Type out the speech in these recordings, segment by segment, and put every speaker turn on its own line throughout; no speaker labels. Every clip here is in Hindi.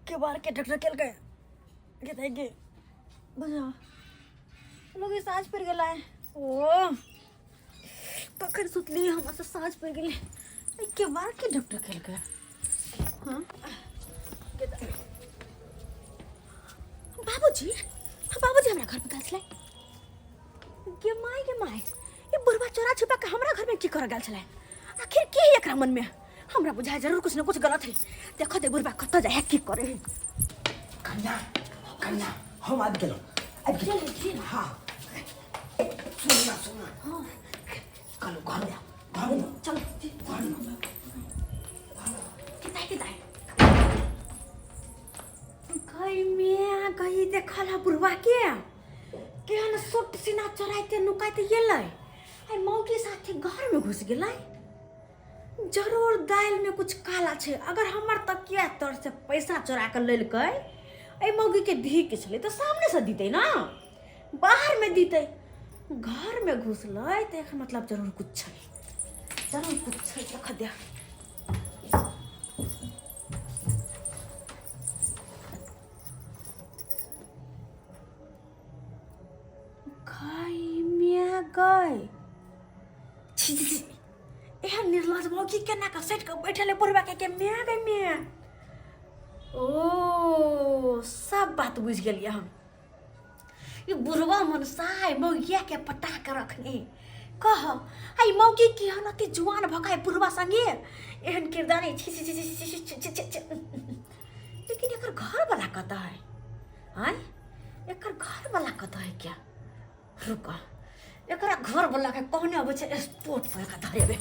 के बार के डॉक्टर केल गए के थे के बुझा लोग साज पर गेला है ओ कखन सुतली हम से साज पर गेले के बार के डॉक्टर केल गए हां बाबूजी हमरा घर पे गल छले के माय ये बुढ़वा चोरा छुपा के हमरा घर में की कर गल छले आखिर के एकरा मन में हमरा बुझाय जरूर कुछ न कुछ गलत है देखो दे बुढ़वा कत जाए की करे
कन्या हम आ गेलो चल हां सुन हां कल घर में
चल किताई गई मैं गई देखला बुढ़वा के केहन सुट सीना चोराइते नुकाइते गेलै आई मौके साथे घर में घुस गेलै जरूर दाल में कुछ काला छे अगर हमर तकिया तर से पैसा चोरा कर लेलकै ए मौगी के धी के छले तो सामने से दीते ना बाहर में दीते घर में घुसलै त एकर मतलब जरूर कुछ छे देख दे खाई में गई एहन निर्लज मौगी केना का सेट के बैठले बुढ़वा के मैं गई मैं ओ सब बात बुझ गेलिए हम ये बुढ़वा मनसाय मौगिया के पटा के रखने कह आई मौगी की हनती जुआन भकाय बुढ़वा संगे एहन किरदानी छी लेकिन एकर घर वाला कता है हां एकर घर वाला कता है क्या रुका एकरा घर वाला के कहने अब छे स्पोर्ट पर का धरेबे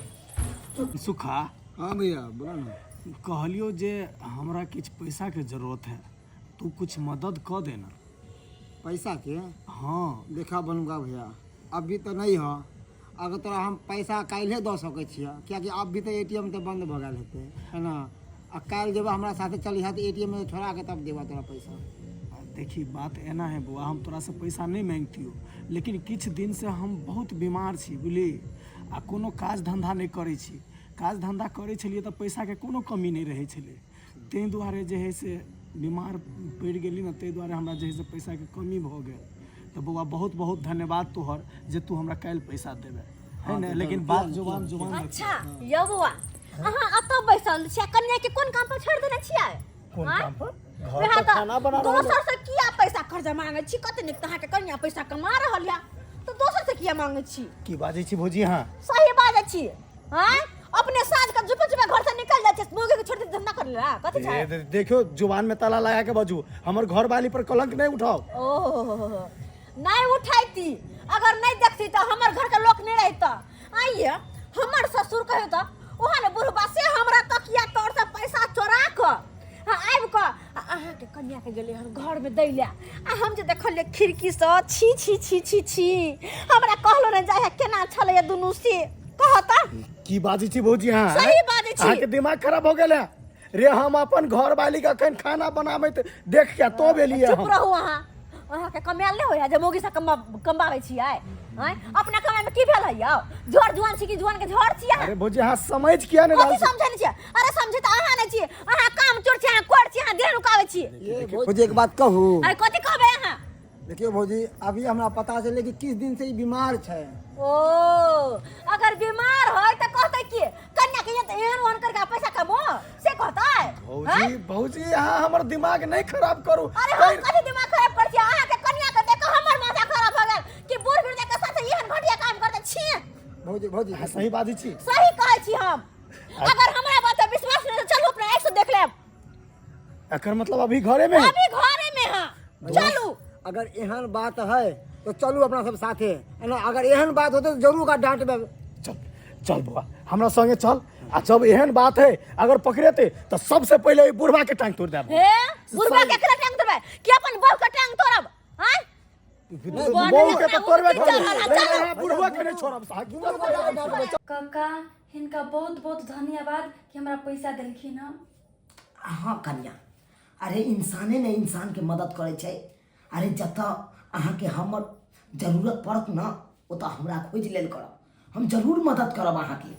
सुखा।
हाँ भैया बोला ना।
कहलियो जे हमरा कुछ पैसा के जरूरत है तू कुछ मदद कर देना।
पैसा के?
हाँ
देखा बनूंगा भैया अभी तो नहीं हो अगर तोरा हम पैसा काल्हे दे सके छियै कियाकि अभी तो एटीएम तो बंद भ गेल हेतै है ना आ काल जब हमरा साथे चली है तो एटीएम में छोड़ा के तब देबा तोरा पैसा।
देखी बात एना है बुआ हम तोरा से पैसा नहीं मांगती हो लेकिन कुछ दिन से हम बहुत बीमार छी बुझली आ कोनो काज धंधा नहीं करे छी काज धंधा करे छलिए तो पैसा के कोनो कमी नहीं रहे छले तै दुआरे जे है से बीमार पड़ गेली ना तै दुआरे हमरा जे है से पैसा के कमी भ गेल तो बुआ बहुत बहुत धन्यवाद तोहर जे तू हमरा काल पैसा देबे है ना लेकिन बात जुबान
अच्छा यो बुआ अहाँ अत बैसल छियै कन्या के कोन काम पर छोड़ देने छियै
कोन काम पर घर पर खाना बना रहल
दोसर से किया पैसा कर्जा मांगे छी कते निक तहाँ के कन्या पैसा कमा रहल या तो दोसर से किया मांगे छी
की बाजे छी भौजी। हां
सही बाजे छी हां अपने साज का जुपे घर से निकल जाए मोगे के छोड़ दे धंधा कर ले कथि छै
देखियो जुबान में ताला लगा के बाजू हमर घर वाली पर कलंक नहीं उठाओ।
ओह नहीं उठाईती अगर नहीं देखती तो हमर घर के लोग नहीं रहता आइए हमर ससुर कहे तो ओहन बुढ़बा से हमरा तकिया तोर से पैसा चोरा क आइब क अहाँ के कन्या के गेले हम घर में दैले आ हम जे देखल खिड़की से छी हमरा कहलो न जाय केना छले दुनु से कहता
की बाजी छी भौजी। हां
सही बाजी छी
अहाँ के दिमाग खराब हो गेल रे हम अपन घर वाली का कन खाना बनावे त देख के तो बेलिए हम
चुप रहू अहाँ के कमाल नहीं होया जे मोगी से कमावे छियै हैं अपना कमाई में की भेल है यौ झोर जुआन छी कि जुआन के झोर छियै।
अरे भौजी हां समझ किया नहीं
कथि समझै नहीं छियै अरे समझे त अहाँ नहीं छियै अहाँ काम चोर छियै अहाँ कोर छियै अहाँ देह रुकावे छियै।
भौजी एक बात कहूँ
अरे कथि कहबे अहाँ
देखियो भौजी अभी हमरा पता चले कि किस दिन से ही बीमार है।
ओ अगर बीमार है तो कहते कि कन्या के ये एहन ओहन करके पैसा कमो से कहता है
भौजी हां हमर दिमाग नहीं खराब करू।
अरे हम कथि दिमाग खराब कर छियै अहाँ के कन्या के देख हमर माथा खराब हो गेल कि बूढ़ वृद्ध के साथ एहन घटिया काम करते छी।
भौजी
सही बाजी छी
सही कहै छी हम अगर हमरा बात पे विश्वास नहीं चलू अपना एक से देख लेब
एकर मतलब अभी घरे में
हां चलू
अगर एहन बात है तो चलू अपना सब साथे है ना अगर एहन बात होते तो जरूर का डांट में
चल चल बुआ हमरा संगे चल आ जब एहन बात है अगर पकड़ेते तो सबसे पहले ई बुढ़वा के टांग तोड़ देब
हे बुढ़वा के केकरा टांग तोड़बे कि अपन बहू के टांग तोड़ब हैं
बहू के तो तोड़बे कर बुढ़वा के नहीं छोड़ब
काका हिनका बहुत बहुत धन्यवाद कि हमरा पैसा देलखिन हँ।
हाँ कन्या, अरे इंसाने ने इंसान के मदद करे छै। अरे जतऽ अहाँ के हमर जरूरत पड़त ना ओतऽ हमरा खोज लेल करब, हम जरूर मदद करब अहाँ के।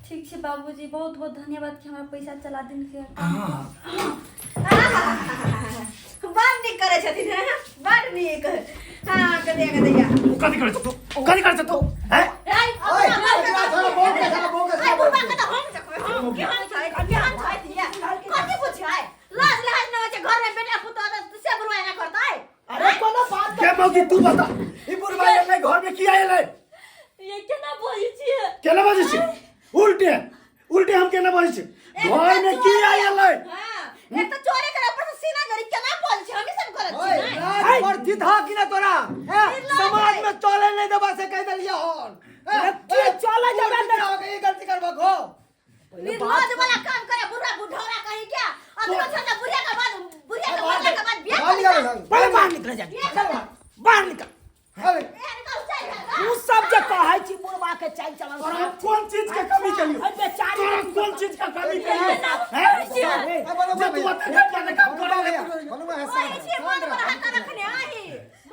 ठीक छै बाबूजी, बहुत बहुत धन्यवाद कि हमरा पैसा चला देलखिन।
हाँ
बात नहीं करे छथिन हैं बात नहीं कर हां कदे
कथी करे तू कथी करे तू हैं
ओए बुढ़वा के तो हम ज्ञान छै दिया कथी पूछै लाज लाज न होय घर में बेटा पुतो से बुढ़वा ना करतै।
अरे कोनो बात
के मौकी तू बता ई बुढ़वा एले घर में की आइले
ये केना बोलै छियै?
केना बाजै छी उल्टे उल्टे हम केना बाजै छी घर में की आइले
हां एक तो चोरी करे पर सीना गरी केना बोल छै हम सब करत छी नहीं
राज पर जिधा कि ना तोरा समाज में चले नहीं देबा से कह देलिया हन
की चले जबे
हो गई गलती करबा को
निर्लज वाला काम करे बुढ़ा बुढ़ौरा कहीं क्या अब तो छना बुढ़िया के बाद बियाह
बाहर बाहर निकल जा, बाहर निकल। तू सब जे कहै छी बुढ़वा के चाल चलन
तोरा कौन चीज के कमी करी
बेचारी
तोरा कौन चीज का कमी करी हैं जे तू अपने अपने काम करे
मन बना कर रखने आई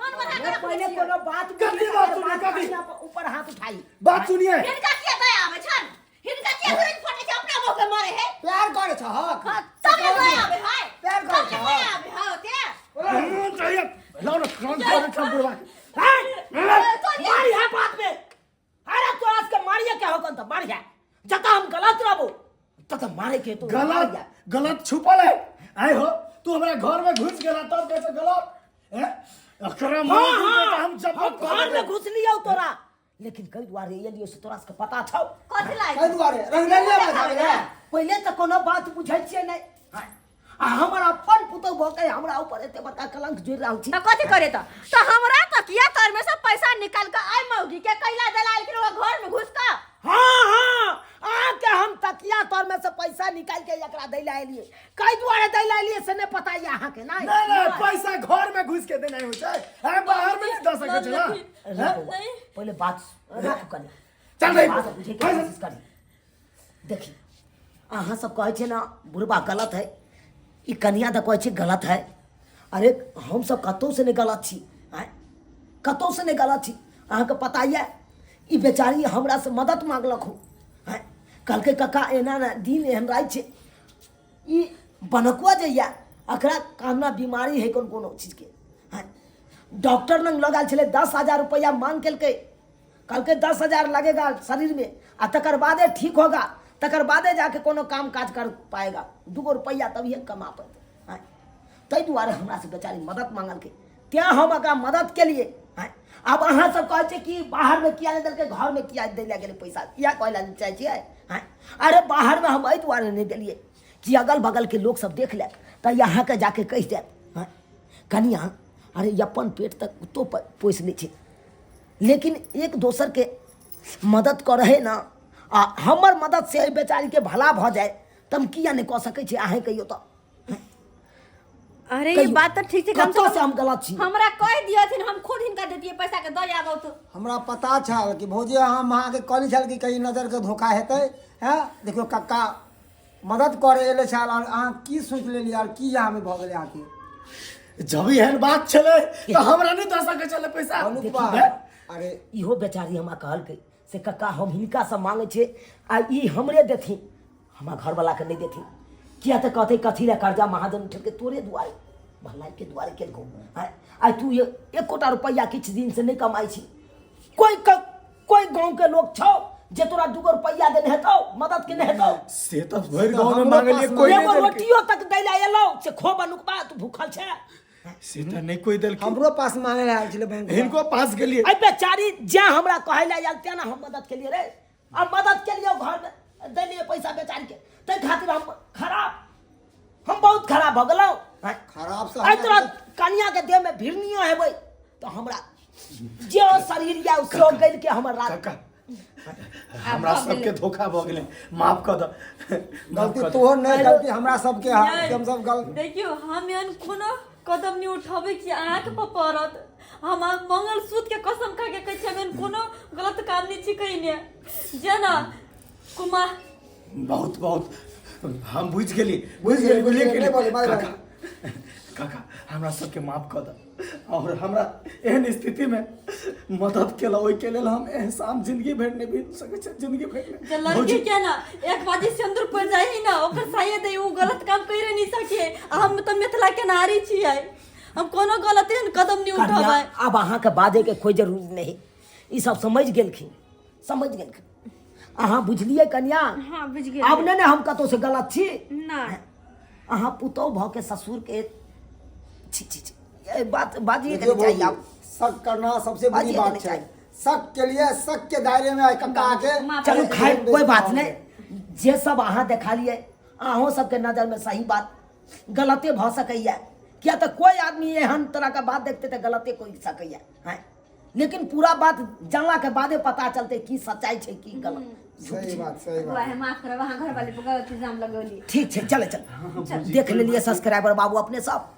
मन बना कर
पहले
रखने
कोनो बात
कभी बात सुनी कभी
ऊपर हाथ उठाई
बात सुनिए
हिनका के दया आवे छन हिनका के तुरंत फटे छै अपना मुंह के मारे है
प्यार करे छ हक
तब ने दया आवे है
प्यार करे छ
दया आवे हां ते
चाहिए लो ना कौन कौन बुढ़वा
मारी है बात में। अरे तो आज के मारिए क्या होगा तो मारिए जता हम गलत रहबो तत मारे के तो
गलत गलत छुपल है आए हो तू हमरा घर में घुस गेला तब कैसे गलत हैं अकरा मार हम जब
घर में घुस लियो तोरा लेकिन कई द्वारे ये लियो से तोरा के पता छौ
कथि लाग
कई दुआरे रंगले बताबे
पहले तो कोनो बात बुझै छियै नहीं आ हमर अपन पुतौ भके हमरा ऊपर एते बड़का कलंक जोड़ रहल छी
त कथि करे त हमरा त किया तर में सब पैसा निकाल के आई मौगी के कैला दलाल के घर में घुस का
हां आके हम तकिया तोर में से पैसा निकाल के एकरा दैला एलिए कई द्वारे दैला एलिए से नहीं पता यहां के नहीं
नहीं पैसा घर में घुस के देना हो छै अरे बाहर में नहीं दे सके छै ना
पहले बात राख कनी
चल रे
बात बुझे के कोशिश करी देखी अहाँ सब कहै छै ना बुढ़वा गलत है ई कन्या तो कहै छै गलत है। अरे हम सब कतौ से नहीं गलत छी कतौ से नहीं गलत छी अहाँ के पता है ई बेचारी हमरा से मदद मांगलक हो कल के कका एना ना दिन एहन राय छै ई बनकुआ जइया अकरा कामना बीमारी है कोन कोनो चीज के डॉक्टर नंग लगाल छले 10,000 रुपया मांग केलकै कल के 10,000 लगेगा शरीर में आ तकर बादे ठीक होगा तकर बादे जाके कोनो काम काज कर पाएगा 2 रुपया तभी कमा पाते तै दुआरे हमरा से बेचारी मदद मांगल के त्या हम एकरा मदद के लिए अब अहाँ सब कहै छै कि बाहर में किया नहीं देलकै घर में किया दै गेलै पैसा किया कहला चाहै छियै अरे बाहर में हम एहि दुआरे नहीं देलिए कि अगल बगल के लोग सब देख ले तो यहाँ के जाके कहि देत कनिया अरे अपन पेट तक तो पोस लै छै लेकिन एक दोसर के मदद करे ना आ हमर मदद से बेचारी के भला भ जाए तब किया नहीं कह सकै छी अहें कहियो तो
अरे ये बात तो ठीक छै कम
कतौ से हम गलत छी
हमरा कह दियथिन हम खुद हिनका देतिए पैसा के दऽ आबौ तो
हमरा पता छल कि भौजी हम अहाँ के कहली छल कि कहीं नजर के धोखा हेतै हैं देखियो कक्का मदद करे एले छल और अहाँ की सोच लेलिए और की यहाँ में भ गेलै आके
जब एहन बात छले तो हमरा नहीं दे सके छले पैसा
अरे
इहो बेचारी हमरा कहलकै से कक्का हम हिनका से मांगे छे आ ई हमरे देथिन हमरा घर वाला के नहीं देथिन किया तो कहते कथी ला कर्जा महाजन उठल के तोरे दुआरे भलाई के दुआरे केलको आई तू ये 1 कोटा रुपया किछ दिन से नहीं कमाई छी कोई गांव के लोग छौ जे तोरा 2 रुपया देने हेतौ मदद के नहीं हेतौ
से तो भर गांव में मांगलिए कोई
एगो
नहीं
रोटियो तक दैला एलो से खो बनुकबा तू भूखल छे
से तो नहीं कोई देल
हमरो पास मांगे आयल छले बैंक
इनको पास गेलिए
आई बेचारी जे हमरा कहै ला आयल तेना हम मदद के लिए रे अब मदद के लिए घर में देलिए पैसा बेचारी के तै खातिर हम बहुत खराब भ गेलौ
खराब से
आई तोरा कन्या के देह में भिड़नियो हेबै तो हमरा जे शरीर या उसो गइल के हमर रात
काका हमरा सबके धोखा भऽ गेलै, माफ कऽ दऽ।
गलती तोहर नहीं गलती हमरा सबके है कि हम सब गलत
देखियो हम एहन कोनो कदम नहीं उठाबै छी अहाँके पर पड़त। हम मंगलसूत्र के कसम खा के कहै छी हम एहन कोनो गलत काम नहीं छी कइने। जेना कुमार
बहुत बहुत हम बुझ गेली काका काका हमरा सबके माफ कऽ दऽ और हमरा एहन स्थिति में मदद केला, ओहिके लेल हम एहसान जिंदगी भर नहीं बीत सकै छै, जिंदगी भर
जे लड़की के ना एक बाजी सिंदूर पड़ जाही ना ओकर शायद उ गलत काम कर नहीं सके। हम तो मिथिला के नारी छियै, हम कोनो गलत एहन कदम नहीं उठाबै।
अब अहाँ के बाजे के कोई जरूरी नहीं, ई सब समझ गेलखिन, समझ गेलखिन। अहाँ बुझलिए कन्या?
हां बुझ गेल।
अब ने हम कतौ से गलत छी
ना।
अहाँ पुतौह भ के ससुर के छी छी छी ये बात बाजिए के
देखियो
नहीं चाहिए।
भौजी,
आप
शक करना सबसे बड़ी
बाजी
बात
नहीं
है।
चाहिए।
शक के लिए शक के दायरे में कक्का आके
चलो खाए कोई बात नहीं, जे सब अहाँ देखा लिए अहों सबके नजर में सही बात गलते भ सकैया। क्या तो कोई आदमी एहन तरह का बात देखते तो गलते कोई सकैया है, लेकिन पूरा बात जानला के बादे पता चलते की सच्चाई छै की गलत।
सही बात सही बात।
वाह माफ करब वहां घर वाले पर गलत इल्जाम लगौली।
ठीक है चले चल देख लेलिए सब्सक्राइबर बाबू अपने सब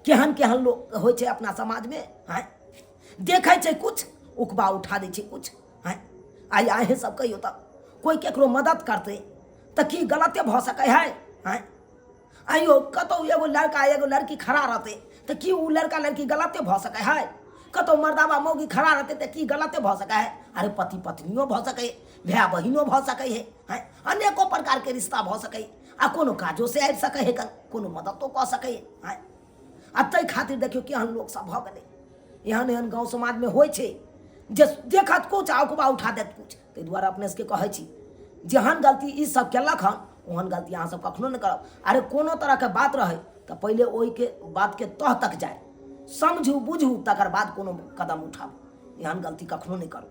केहन केहन लोग होइ छै अपना समाज में है, देखै छै कुछ उकबा उठा दै छै कुछ है। आई आहे सब कहियो तब कोई केकरो मदद करते तो की गलते भ सकै है। आइयो कतौ एगो लड़का एगो लड़की खड़ा रहते तो की उ लड़का लड़की गलते भ सकै है। कतौ मर्दाबा मौगी खड़ा रहते तो की गलते भ सकै है। अरे पति पत्नियों भ सकै, भाई बहिनो भ सकै है, अनेको प्रकार के रिश्ता भ सकै आ कोनो काजो से आबि सकै है, कोनो मदद तो कऽ सकै है। आ तै खातिर देखियो केहन लोग सब भ गेलै, एहन एहन गाँव समाज में होइ छै जे देखत कुछ आ उकबा उठा देत कुछ। ताहि दुआरे अपने सबके कहै छी जेहन गलती ई सब केलक हन ओहन गलती अहाँ सब कखनो नहीं करब। अरे कोनो तरह के बात रहे तो पहले ओहि के बात के तह तक जाए, समझू बुझू तकर बाद कोनो कदम उठाबू, एहन गलती कखनो नहीं करू।